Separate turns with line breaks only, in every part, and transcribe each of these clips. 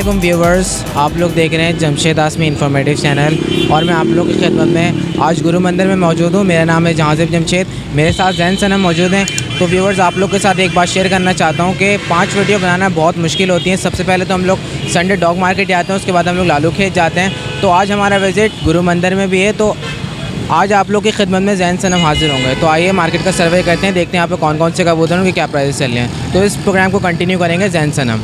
वालेकुम व्यूवर्स, आप लोग देख रहे हैं जमशेद आसमी इंफॉर्मेटिव चैनल और मैं आप लोगों की खिदमत में आज गुरु मंदिर में मौजूद हूँ। मेरा नाम है जहाज़िब जमशेद, मेरे साथ जैन सनम मौजूद हैं। तो व्यूवर्स, आप लोग के साथ एक बात शेयर करना चाहता हूँ कि 5 वीडियो बनाना बहुत मुश्किल होती है। सबसे पहले तो हम लोग संडे डॉग मार्केट जाते हैं, उसके बाद हम लोग लालू खेत जाते हैं। तो आज हमारा विज़िट गुरु मंदिर में भी है, तो आज आप लोग की खिदमत में जैन सनम हाजिर होंगे। तो आइए मार्केट का सर्वे करते हैं, देखते हैं यहाँ पे कौन कौन से कबूतर हैं, उनके क्या प्राइस चल रहे हैं। तो इस प्रोग्राम को कंटिन्यू करेंगे जैन सनम।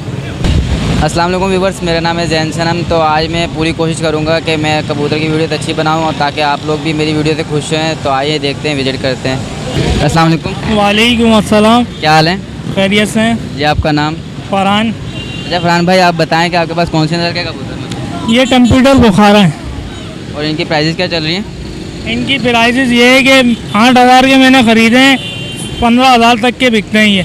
अस्सलाम वालेकुम व्यूवर्स, मेरा नाम है जैन सनम। तो आज मैं पूरी कोशिश करूंगा कि मैं कबूतर की वीडियो अच्छी बनाऊं और ताकि आप लोग भी मेरी वीडियो से खुश हैं। तो आइए देखते हैं, विजिट करते हैं। अस्सलाम वालेकुम।
वालेकुम अस्सलाम।
क्या हाल है?
खैरियत से हैं?
जी, आपका नाम?
फरहान।
अच्छा फरहान भाई, आप बताएं कि आपके पास कौन से नस्ल के कबूतर हैं?
ये कंप्यूटर बुखारा है।
और इनकी प्राइजेस क्या चल रही हैं?
इनकी प्राइसेस ये है कि 8,000 के मैंने ख़रीदे हैं, 15,000 तक के बिकते हैं ये,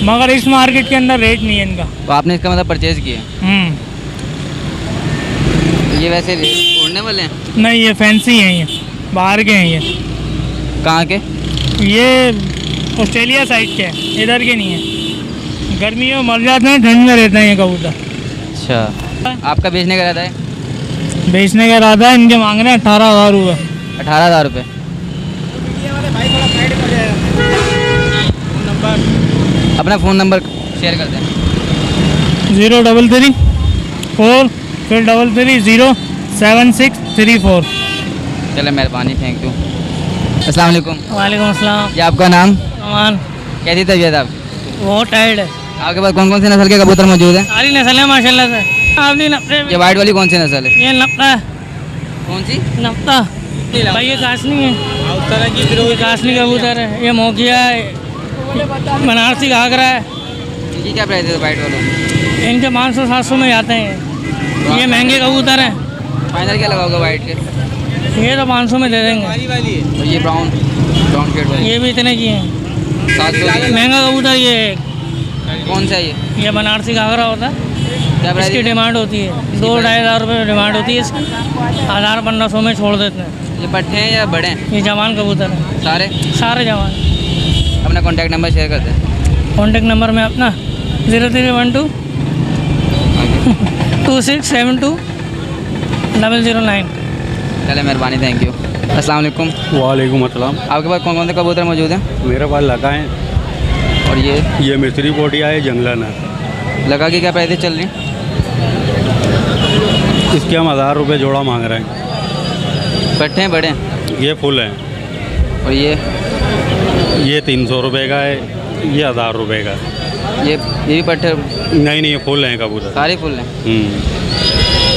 मगर इस मार्केट के अंदर रेट नहीं है इनका।
तो आपने इसका मतलब परचेज़ किया? ये वैसे उड़ने वाले हैं?
नहीं, ये फैंसी हैं, ये बाहर के हैं। ये
कहाँ के?
ये ऑस्ट्रेलिया साइड के हैं, इधर के नहीं हैं। गर्मियों में मर जाते हैं, ठंड में रहते हैं ये कबूतर।
अच्छा, आपका बेचने का इरादा है?
बेचने का इरादा है। इनके मांग रहे हैं 18,000 रुपये।
18,000 रुपये। अपना फ़ोन नंबर शेयर कर दें।
033 4 फिर 33 07634।
चले, मेहरबानी, थैंक यू। अस्सलाम वालेकुम।
वालेकुम अस्सलाम।
ये आपका नाम?
अमान।
कैसी तबीयत आप?
बहुत टायर्ड है।
आपके पास कौन कौन से नस्ल के कबूतर मौजूद हैं?
सारी नस्ल है माशाल्लाह से। आपने
ये वाइट वाली कौन सी नस्ल है?
ये नपता है।
कौन सी?
नपता भाई, ये कासनी है, ये कासनी कबूतर है। ये मोकिया है, बनारसी घाघरा है।
ये क्या प्राइस है वाइट वालों?
इनके 500-700 में जाते हैं। ये महंगे कबूतर हैं।
फाइनल क्या लगाओगे वाइट के?
ये तो 500 में दे देंगे।
और ये ब्राउन शेड वाली?
ये भी इतने की हैं।
700।
महंगा कबूतर ये है।
कौन सा है
ये बनारसी घाघरा होता है।
क्या प्राइस?
इसकी डिमांड होती है 2-2,500 रुपये डिमांड होती है इसकी। 1,000-1,500 में छोड़ देते हैं।
ये पट्टे हैं या बड़े हैं?
ये जवान कबूतर है,
सारे
जवान।
अपना कॉन्टैक्ट नंबर शेयर कर दें।
कॉन्टेक्ट नंबर में अपना 0312 2672 009।
चले, मेहरबानी, थैंक यू। अस्सलाम वालेकुम।
वालेकुम अस्सलाम।
आपके पास कौन कौन से कबूतर मौजूद हैं?
मेरे पास लगा है,
और
ये मिस्री पोटिया है, जंगलन है।
लगा की क्या प्राइस चल रही है?
इसके हम 1,000 रुपये जोड़ा मांग रहे हैं।
पट्टे हैं बड़े हैं?
ये फुल है।
और
ये 300 रुपये का है, ये 1,000 रुपये का है।
ये भी पट्टे?
नहीं, ये फुल हैं कबूतर।
सारे फुल हैं।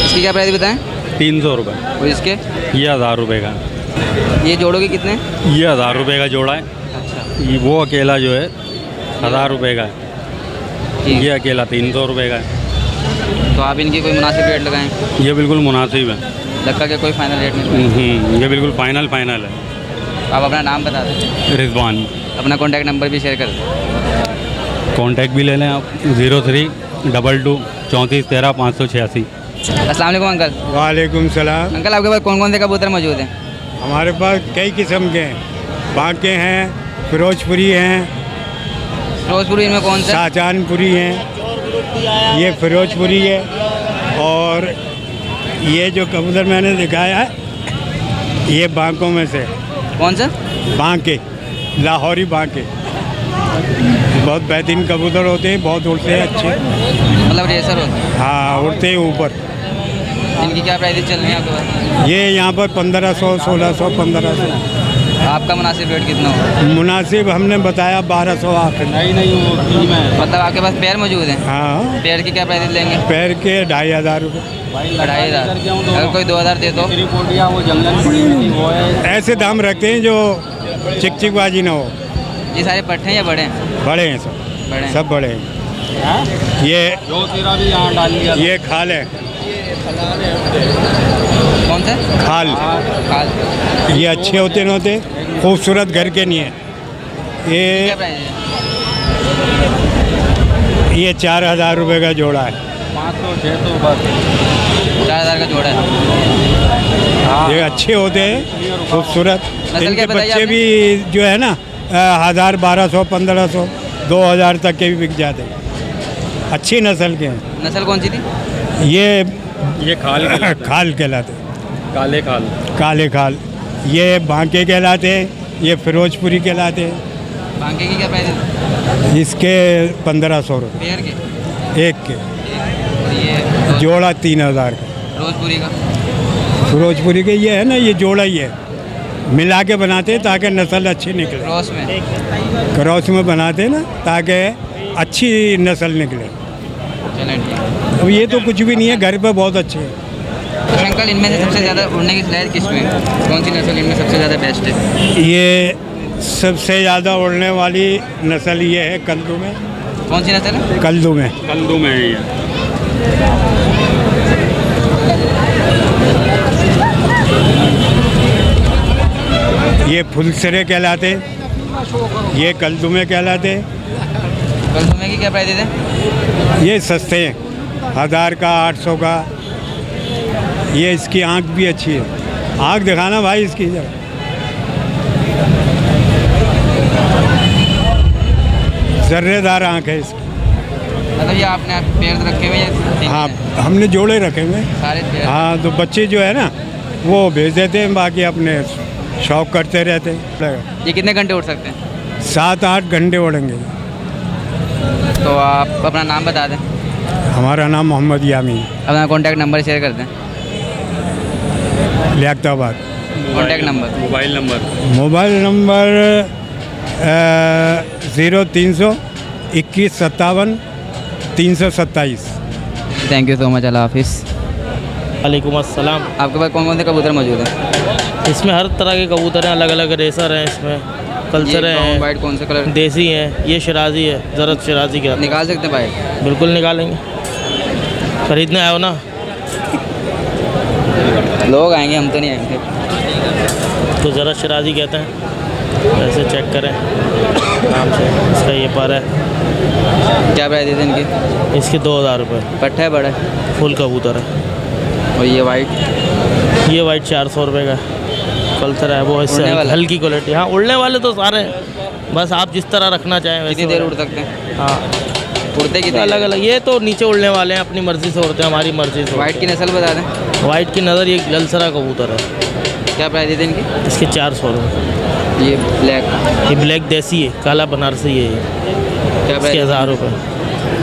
इसकी क्या प्राइस बताएं?
300 रुपये।
और इसके?
ये 1,000 रुपये का।
ये जोड़ों के कितने?
ये 1,000 रुपये का जोड़ा है।
अच्छा,
ये वो अकेला जो है 1,000 रुपये का है।
ठीक।
ये अकेला 300 रुपये का है।
तो आप इनकी कोई मुनासिब रेट लगाएं।
ये बिल्कुल मुनासिब है।
लक्का के कोई फाइनल रेट नहीं?
ये बिल्कुल फाइनल है।
आप अपना नाम बता दें।
रिजवान।
अपना कॉन्टैक्ट नंबर भी शेयर कर दें।
कॉन्टैक्ट भी ले लें आप, 0322 34 13 586।
अस्सलाम वालेकुम अंकल।
वालेकुम सलाम।
अंकल, आपके पास कौन कौन से कबूतर मौजूद हैं?
हमारे पास कई किस्म के हैं। बांके हैं, फिरोजपुरी हैं,
फिरोजपुरी इनमें कौन सा?
शाहजहानपुरी हैं। ये फिरोजपुरी है। और ये जो कबूतर मैंने दिखाया है, ये बांकों में से।
कौन सा?
बांके, लाहौरी बांके। बहुत बेहतरीन कबूतर होते हैं, बहुत उड़ते हैं, अच्छे।
मतलब रेसर होते हैं?
हाँ, उड़ते हैं ऊपर।
इनकी क्या प्राइस चल रही है आपके पास?
ये यहाँ पर 1500, 1600, 1500।
आपका मुनासिब रेट कितना होगा?
मुनासिब हमने बताया 1200 आखिर।
मतलब आपके पास पेयर मौजूद हैं?
हाँ,
पेयर की क्या प्राइस लेंगे?
पैर के 2,500 रुपये।
2,500। अगर कोई 2,000 दे तो?
ऐसे दाम रखते हैं जो चिकचिकबाजी ना हो।
ये सारे पट्टे हैं या बड़े हैं?
बड़े हैं सब,
बड़े हैं।
सब बड़े हैं। ये खाल है।
कौन सा?
खाल।
खाल।
ये अच्छे होते न होते, खूबसूरत घर के नहीं है।
क्या
ये
प्राइस है?
ये 4,000 रुपये का जोड़ा है।
4,000 का जोड़ा है।
ये अच्छे होते हैं, खूबसूरत।
नस्ल
इनके
क्या बताई
बच्चे
आपने?
भी जो है ना 1,000, 1200, 1500, 2,000 तक के भी बिक जाते हैं। अच्छी नस्ल के हैं।
नस्ल कौन सी थी?
ये
खाल
खाल कहलाते,
काले खाल।
काले खाल। ये बांके कहलाते हैं, ये फिरोजपुरी कहलाते हैं।
बांके की क्या प्राइस है?
इसके 1500 रुपये
पेयर के?
एक के।
और ये
जोड़ा 3000 का।
फिरोजपुरी का?
फिरोजपुरी के ये है ना, ये जोड़ा ही है, मिला के बनाते हैं ताकि नस्ल अच्छी निकले।
क्रॉस में?
क्रॉस में बनाते हैं ना ताकि अच्छी नस्ल निकले।
चलें ठीक है।
अब ये तो कुछ भी नहीं है, घर पे बहुत अच्छे हैं।
तो अंकल इनमें से सबसे ज़्यादा उड़ने की सलाहियत किस में है? कौन सी नस्ल इनमें सबसे ज़्यादा बेस्ट है?
ये सबसे ज़्यादा उड़ने वाली नस्ल ये है कल्दू में।
कौन सी नस्ल है?
कल्दू में।
कल्दू में है ये।
ये फुलसरे कहलाते, ये कल्दू में कहलाते।
कल तुम्हें की क्या प्राइस देते?
ये सस्ते हैं, 1000 का, 800 का। ये इसकी आँख भी अच्छी है। आँख दिखाना भाई इसकी जरा। जर्रेदार आँख है इसकी।
मतलब ये आपने पेयर रखे हुए हैं?
हाँ, हमने जोड़े रखे हुए हैं।
सारे पेयर?
हाँ, तो बच्चे जो है ना वो भेज देते हैं, बाकी अपने शौक करते रहते हैं।
ये कितने घंटे उड़ सकते हैं?
7-8 घंटे उड़ेंगे।
तो आप अपना नाम बता दें।
हमारा नाम मोहम्मद यामीन,
अपना कॉन्टैक्ट नंबर शेयर कर दें।
Liaquatabad.
Contact number?
Mobile number?
Mobile number 0300 21 57 327।
Thank you so much, अल्लाह हाफिज़।
वालेकुम अस्सलाम।
आपके पास कौन कौन से कबूतर मौजूद हैं?
इसमें हर तरह के कबूतर हैं, अलग अलग रेसर हैं, इसमें कल्चर हैं,
वाइट कौन से कलर?
देसी हैं, ये शराजी है, ज़रत शराजी के।
निकाल सकते हैं भाई?
बिल्कुल निकालेंगे, खरीदने आए हो ना?
लोग आएंगे, हम तो नहीं आएंगे।
तो ज़रत शराजी कहते हैं, ऐसे चेक करें आराम से। इसका ये पर है।
क्या प्राइस देते हैं इनकी?
इसके 2000 रुपये।
पट्टा है बड़ा है?
फुल कबूतर है।
और ये वाइट?
ये वाइट 400 रुपये का कल्चर है, वो इससे
उड़ने वाला?
हल्की क्वालिटी। हाँ, उड़ने वाले तो सारे हैं, बस आप जिस तरह रखना चाहें वैसे।
कितनी देर उड़ सकते हैं?
हाँ,
उड़ते कितने?
अलग अलग। ये तो नीचे उड़ने वाले हैं, अपनी मर्ज़ी से उड़ते हैं, हमारी मर्ज़ी से।
वाइट की नस्ल बता दें।
वाइट की नज़र ये जलसरा कबूतर है।
क्या प्राइस देते हैं इनकी?
इसके 400 रुपये।
ये ब्लैक?
ये ब्लैक देसी है, काला बनारसी है ये।
क्या
इसके
प्राइस?
1000 रुपये।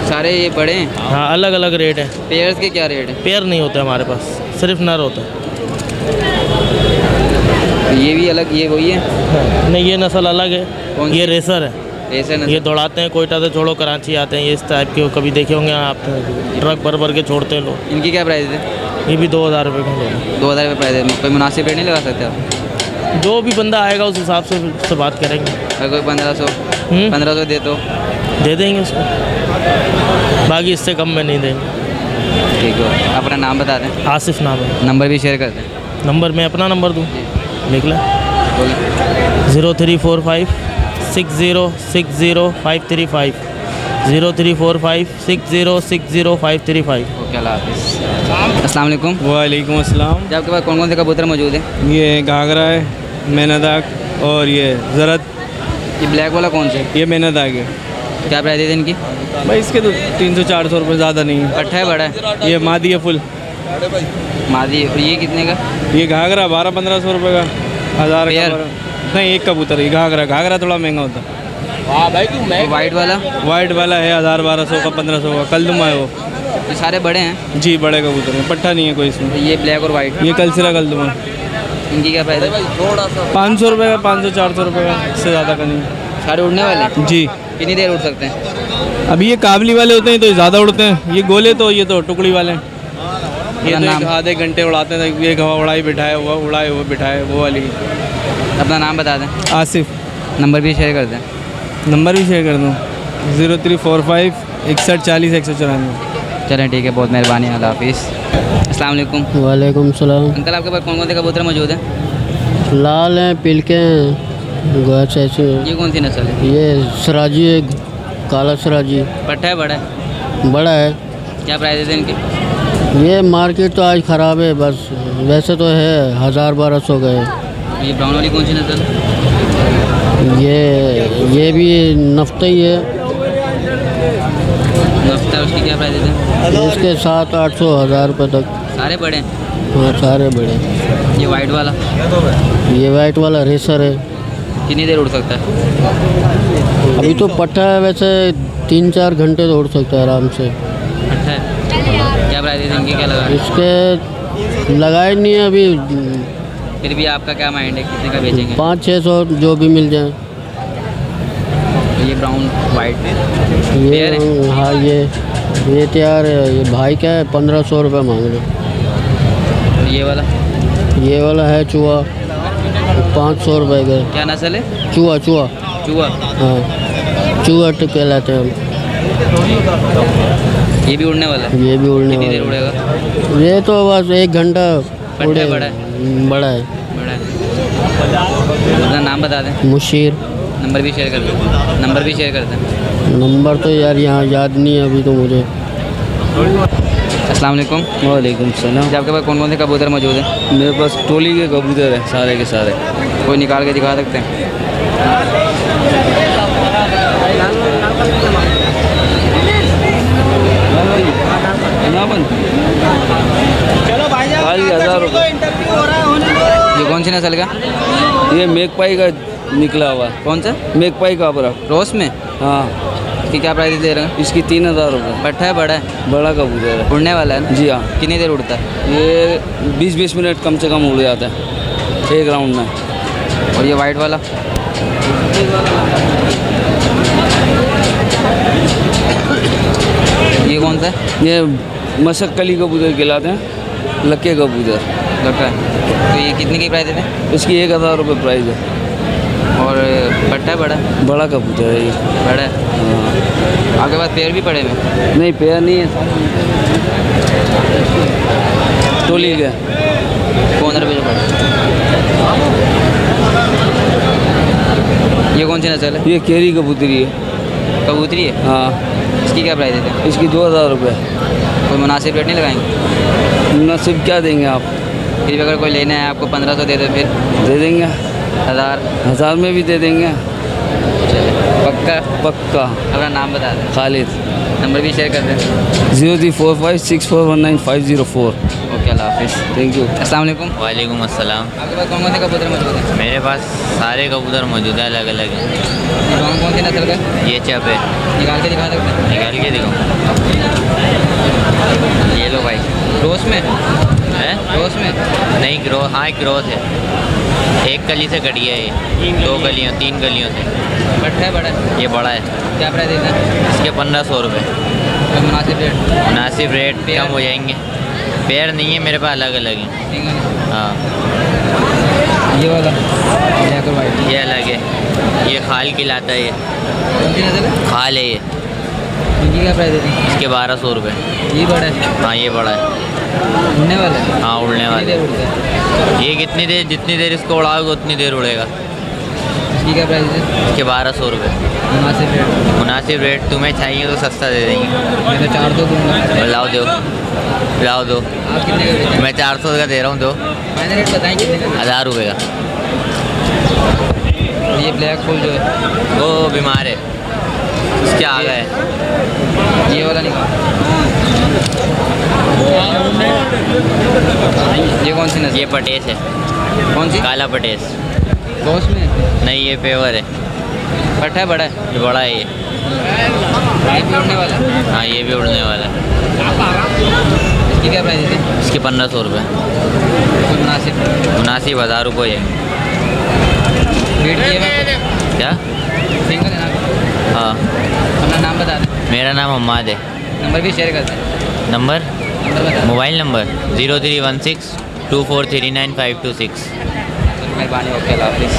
सारे ये बड़े हैं?
हाँ, अलग अलग रेट है।
पेयर्स के क्या रेट है?
पेयर नहीं होते हमारे पास, सिर्फ नर होता है।
ये भी अलग, ये वही है?
नहीं, ये नस्ल अलग है,
कौन सी?
ये रेसर है।
ऐसे
ये दौड़ाते हैं, कोयटा से छोड़ो कराची आते हैं, ये इस टाइप के कभी देखे होंगे आप, ट्रक भर भर के छोड़ते हैं लोग।
इनकी क्या प्राइस है?
ये भी 2000 रुपये का लोग।
2000 रुपये प्राइस है। कोई मुनासिब रेट नहीं लगा सकते आप?
जो भी बंदा आएगा उस हिसाब से उससे बात करेंगे।
अगर कोई 1500 1500 दे तो
दे देंगे उसको, बाकी इससे कम में नहीं देंगे।
ठीक है। अपना नाम बता दें।
आसिफ नाम है।
नंबर भी शेयर कर दें।
नंबर मैं अपना नंबर दूँ, लिख लें।
बोलें।
0345 6060 535 0345 6060 535।
ओके, अल्लाह हाफिज़। अस्सलाम वालेकुम।
वालेकुम अस्सलाम।
जी, आपके पास कौन कौन से कबूतर मौजूद हैं?
ये घाघरा है, मैनादाग और ये ज़रत।
ये ब्लैक वाला कौन सा है?
ये मैनादाग है
क्या प्राइस देते हैं इनकी?
भाई, इसके तो 300-400 रुपये, ज़्यादा नहीं है।
पट्टा है बड़ा है?
ये मादी है फुल।
मादी? और ये कितने का?
ये घाघरा 1200-1500 रुपये का, 1000
पेयर?
का। नहीं, एक कबूतर है घाघरा। घाघरा थोड़ा महंगा होता है।
और वाइट वाला?
वाइट वाला है 1000-1200 का, 1500 का। कलदुमा है वो।
ये सारे बड़े हैं?
जी, बड़े कबूतर हैं, पट्टा नहीं है कोई इसमें।
ये ब्लैक और वाइट?
ये कलसिरा कलदुमा।
इनकी क्या प्राइस है?
500 रुपये का, 500-400 रुपये का, इससे ज़्यादा का नहीं।
सारे उड़ने वाले?
जी।
कितनी देर उड़ सकते हैं?
अभी ये काबली वाले होते हैं तो ज़्यादा उड़ते हैं, ये गोले तो ये तो टुकड़ी वाले हैं। ये तो
नाम?
आधे घंटे उड़ाते हैं, एक हवा उड़ाई बिठाए हुआ, उड़ाए हुए बिठाए, वो वाली।
अपना नाम बता दें।
आसिफ।
नंबर भी शेयर कर दें।
नंबर भी शेयर कर दूँ, 0345 61 40 194।
चलें ठीक है, बहुत मेहरबानी, अल्लाह हाफिज़। अस्सलाम वालेकुम।
वालेकुम सलाम।
अंकल, आपके पास कौन कौन से कबूतर मौजूद हैं?
लाल हैं, पिलके हैं, गच ऐसे।
ये कौन सी नस्ल है?
ये सराजी है, काला सराजी।
पट्टा है बड़ा है?
बड़ा है।
क्या प्राइस देते हैं इनके?
ये मार्केट तो आज ख़राब है, बस वैसे तो है 1000-1200 का है।
ये ब्राउन वाली कौन सी नस्ल?
ये भी नफ्ता ही है।
है उसकी क्या प्राइस देते हैं?
इसके 700-800 रुपये तक।
सारे बड़े हैं?
हाँ सारे बड़े।
ये वाइट वाला?
ये वाइट वाला रेसर है।
कितनी देर उड़ सकता है?
अभी तो पट्टा है, वैसे 3-4 घंटे तो उड़ सकता है आराम से।
अच्छा है। क्या प्राइस देते हैं इनकी, क्या लगा?
इसके लगाए नहीं है अभी।
फिर भी आपका क्या माइंड है, कितने का बेचेंगे?
500-600 जो भी मिल जाए।
ये ब्राउन वाइट
ये
पेयर है?
हाँ ये तैयार है। ये भाई क्या है 1500 रुपये मांग रहे।
ये वाला?
ये वाला है चूहा, 500 रुपये का।
क्या नस्ल है?
चूहा।
चूहा?
हाँ चूहा कहलाते हैं हम।
ये भी उड़ने वाला है?
ये भी उड़ने
कितनी देर
वाला
उड़ेगा?
है। ये तो बस 1 घंटा उड़े।
बड़ा है?
बड़ा है।
बड़ा है। अपना नाम बता दें।
मुशीर।
नंबर भी शेयर कर दें।
नंबर तो यार यहाँ याद नहीं है अभी तो मुझे।
अस्सलाम वालेकुम।
वालेकुम सलाम।
जी आपके पास कौन कौन से कबूतर मौजूद हैं?
मेरे पास टोली के कबूतर हैं सारे के सारे।
कोई निकाल के दिखा सकते हैं?
खाली 1000 रुपये।
ये कौन सी नस्ल का?
ये मेघपाई का निकला हुआ है।
कौन सा?
मेघपाई का बड़ा।
रोस में?
हाँ
इसकी क्या प्राइस दे रहे हैं?
इसकी 3000 रुपये।
बट्टा है, बड़ा है?
बड़ा कबूतर है।
उड़ने वाला है ना?
जी हाँ।
कितनी देर उड़ता है?
ये 20-20 मिनट कम से कम उड़ जाता है एक राउंड में।
और ये वाइट वाला? ये कौन सा है?
ये मशक्कली कबूतर कहलाते हैं, लक्के कबूतर।
लड़का है। तो ये कितने की प्राइस देते हैं?
इसकी 1000 रुपये प्राइस है।
और बट्टा है, बड़ा?
बड़ा कबूतर है ये।
बड़ा है।
हाँ।
आपके पास पेड़ भी पड़े हुए हैं?
नहीं पेयर नहीं है, टोली के।
कौन रुपये जो पड़े? ये कौन सी नस्ल है?
ये केरी कबूतरी है।
कबूतरी है?
हाँ
इसकी क्या प्राइस देते हैं?
इसकी 2000 रुपये।
कोई मुनासिब रेट नहीं लगाएंगे?
मुनासिब क्या देंगे आप?
फिर भी अगर कोई लेना है आपको 1500 दे दो, फिर
दे देंगे,
1000
में भी दे देंगे।
पक्का?
पक्का।
अपना नाम बता दें।
खालिद।
नंबर भी शेयर कर दें।
03456419
ओके, अल्लाह हाफिज़।
Thank you.
अस्सलाम वालेकुम।
वालेकुम अस्सलाम।
आपके पास कौन कौन से कबूतर मौजूद हैं?
मेरे पास सारे कबूतर मौजूद हैं, अलग अलग हैं।
कौन सी नस्ल का?
ये चप है,
निकाल के दिखा सकते हैं?
निकाल के दिखाऊँ? ये लो भाई।
रोस में
है?
रोस में?
नहीं हाँ ग्रोथ है। एक कली से कटी है ये, 2 कलियों 3 कलियों से।
बट्टा है, बड़ा है?
ये बड़ा है।
क्या प्राइस देते हैं?
इसके 1500 रुपये।
कोई मुनासिब रेट?
मुनासिब रेट कम हो जाएंगे। पेयर नहीं है मेरे पास, अलग अलग हैं। हाँ
ये वाला ब्लैक और वाइट,
ये अलग है। ये खाल खिलाता है, ये
कौन सी नस्ल है?
खाल है ये।
इनकी क्या प्राइस देते हैं?
इसके 1200 रुपये।
ये बड़ा है?
हाँ ये बड़ा है।
उड़ने वाला है?
हाँ उड़ने
कितनी
वाले।
देर उड़ता है?
ये जितनी देर इसको उड़ाओगे उतनी देर उड़ेगा।
इसकी क्या प्राइस है?
इसके 1200 रुपये।
मुनासिब रेट?
मुनासिब रेट, तुम्हें चाहिए तो सस्ता दे देंगे।
मैं तो 400 दूँगा।
लाओ दो, लाओ दो।
आप कितने का बेचेंगे?
मैं 400 का दे रहा हूँ, दो।
मैंने रेट बताएं कितने का?
1000 रुपये का।
और ये ब्लैक फुल जो है
वो बीमार है, इसके आ गए।
ये वाला निकाल। ये कौन सी नस्ल?
ये पटेस है।
कौन सी?
काला पटेस।
रोस में?
नहीं ये पेवर है।
बट्टा है, बड़ा है?
ये बड़ा है ये।
ये भी उड़ने वाला है?
हाँ ये भी उड़ने वाला है।
इसकी क्या प्राइस है?
इसके 1500 रुपये।
कोई मुनासिब?
मुनासिब 1000 रुपये है।
वेट किए हुए?
क्या?
सिंगल है ना?
हाँ।
अपना नाम बता दें।
मेरा नाम हम्माद है।
नंबर भी शेयर कर दें।
नंबर
बता।
मोबाइल नंबर 03162439
मेहरबानी, ओके, अल्लाह हाफिज़।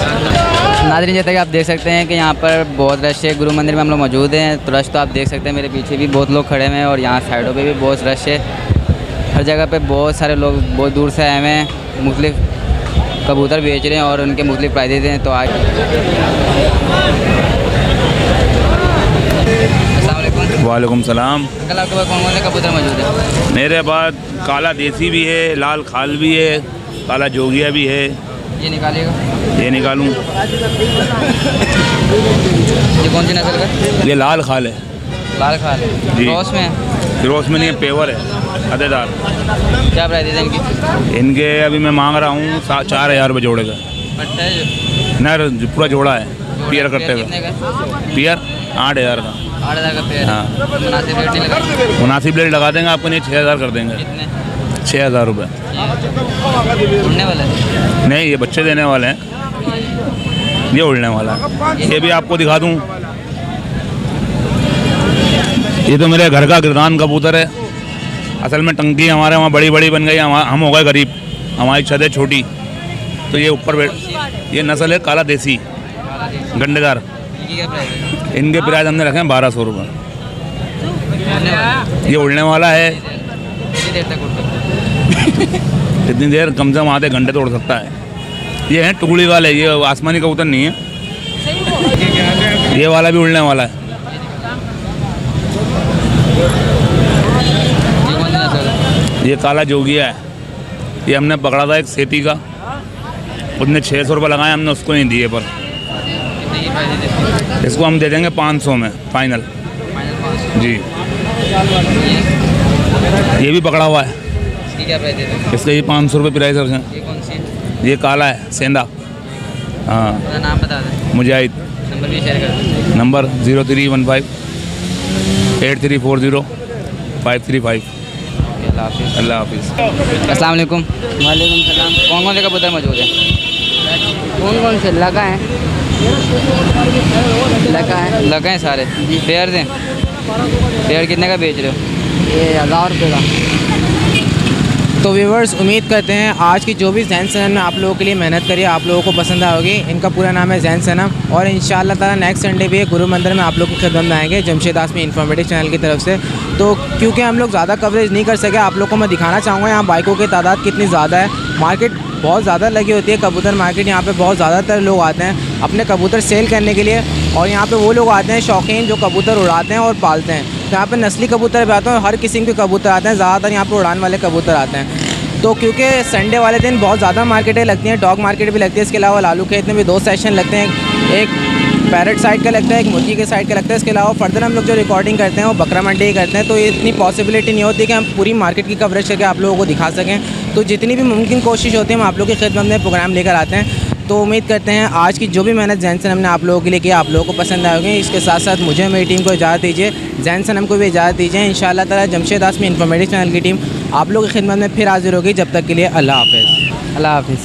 नाज़रीन, जैसा कि आप देख सकते हैं कि यहाँ पर बहुत रश है। गुरु मंदिर में हम लोग मौजूद हैं, तो रश तो आप देख सकते हैं। मेरे पीछे भी बहुत लोग खड़े हुए हैं और यहाँ साइडों पे भी बहुत रश है। हर जगह पे बहुत सारे लोग बहुत दूर से आए हुए हैं, मुख्तलिफ कबूतर बेच रहे हैं और उनके मुख्तलिफ प्राइजेज़ हैं। तो आज
वालेकुम सलाम।
अंकल, आपके पास कौन कौन से कबूतर मौजूद है?
मेरे पास काला देसी भी है, लाल खाल भी है, काला जोगिया भी है।
ये निकालिएगा।
ये निकालूं?
ये कौन सी नस्ल का?
ये लाल खाल है।
लाल खाल
जी।
क्रॉस में है?
क्रॉस में नहीं है, पेवर है, अदेदार।
क्या प्राइस है इनकी?
इनके अभी मैं मांग रहा हूँ 4,000 रुपये जोड़े का।
पट्टा है जो
नर पूरा जोड़ा है, पियर करते हुए।
कितने का?
पियर 8,000 का।
8,000 का पेयर।
हाँ।
मुनासिब रेट नहीं लगा?
मुनासिब रेट लगा देंगे आपको, नहीं 6,000 कर देंगे।
कितने?
6,000 रुपये।
उड़ने वाला है?
नहीं, ये बच्चे देने वाले हैं, ये उड़ने वाला है। ये भी आपको दिखा दूँ, ये तो मेरे घर का गिरदान कबूतर है। असल में टंकी हमारे वहाँ बड़ी बड़ी बन गई, हम हो गए गरीब, हमारी छत है छोटी, तो ये ऊपर बैठ, ये नस्ल है काला देसी गंडेदार।
इनकी क्या प्राइस है?
इनके प्राइस हमने रखे हैं 1,200 रुपये।
उड़ने वाला?
ये उड़ने वाला है,
कितनी देर तक उड़ता है?
कितनी देर, कम से कम आधे घंटे तो उड़ सकता है। ये है टुकड़ी वाले, ये आसमानी कबूतर नहीं है। ये वाला भी उड़ने वाला है।
ये कौन सी नस्ल है?
ये काला जोगिया है, ये हमने पकड़ा था एक सेती का, उसने 600 रुपये लगाए, हमने उसको नहीं दिए, पर
कितने की प्राइस है इसकी?
इसको हम दे देंगे 500 में फाइनल।
फाइनल 500।
जी। ये भी पकड़ा हुआ है,
इसकी क्या प्राइस है?
इसका ये 500 रुपये प्राइस है।
ये कौन सी है?
ये काला है सेंधा। हाँ,
अपना नाम बता दें,
मुजाहिद।
नंबर भी शेयर कर दें।
नंबर 0315 8340 535।
अल्लाह हाफिज़।
अल्लाह हाफिज़।
अस्सलाम वालेकुम।
वालेकुम सलाम।
कौन कौन से कबूतर मौजूद हैं?
कौन कौन से लगा है? लगा है,
लगे हैं सारे? पेयर दें? पेयर कितने का बेच रहे हो?
ये 1,000 रुपये का।
तो व्यूवर्स, उम्मीद करते हैं आज की जो भी जैन सनम ने आप लोगों के लिए मेहनत करी आप लोगों को पसंद आएगी। इनका पूरा नाम है जैन सनम, और इंशाअल्लाह ताला नेक्स्ट संडे भी गुरु मंदिर में आप लोग की खिदमत में आएंगे जमशेद आसमी इन्फॉर्मेटिव चैनल की तरफ से। तो क्योंकि हम लोग ज़्यादा कवरेज नहीं कर सके, आप लोग को मैं दिखाना चाहूँगा यहाँ बाइकों की तादाद कितनी ज़्यादा है। मार्केट बहुत ज़्यादा लगी होती है, कबूतर मार्केट। यहाँ पे बहुत ज़्यादातर लोग आते हैं अपने कबूतर सेल करने के लिए, और यहाँ पे वो लोग आते हैं शौकीन जो कबूतर उड़ाते हैं और पालते हैं। तो यहाँ पे नस्ली कबूतर भी आते हैं, हर किस्म के कबूतर आते हैं, ज़्यादातर यहाँ पे उड़ान वाले कबूतर आते हैं। तो क्योंकि संडे वाले दिन बहुत ज़्यादा मार्केटें लगती हैं, डॉग मार्केट भी लगती है, इसके अलावा लालू खेत में भी 2 सेशन लगते हैं, एक पैरेट साइड का लगता है, एक मुर्गी के साइड का लगता है। इसके अलावा फर्दर हम लोग जो रिकॉर्डिंग करते हैं वो बकरा मंडी ही करते हैं, तो ये इतनी पॉसिबिलिटी नहीं होती कि हम पूरी मार्केट की कवरेज करके आप लोगों को दिखा सकें। तो जितनी भी मुमकिन कोशिश होती है हम आप लोगों की खिदमत में प्रोग्राम लेकर आते हैं। तो उम्मीद करते हैं आज की जो भी मेहनत जैन सनम ने आप लोगों के लिए किया आप लोगों को पसंद आएगी। इसके साथ साथ मुझे मेरी टीम को इजाज़त दीजिए, जैन सनम को भी इजाज़त दीजिए। इंशाअल्लाह ताला जमशेद आसमी इन्फॉर्मेटिव चैनल की टीम आप लोगों की खिदमत में फिर हाजिर होगी। जब तक के लिए अल्लाह हाफ़िज़।
अल्लाह हाफिज़।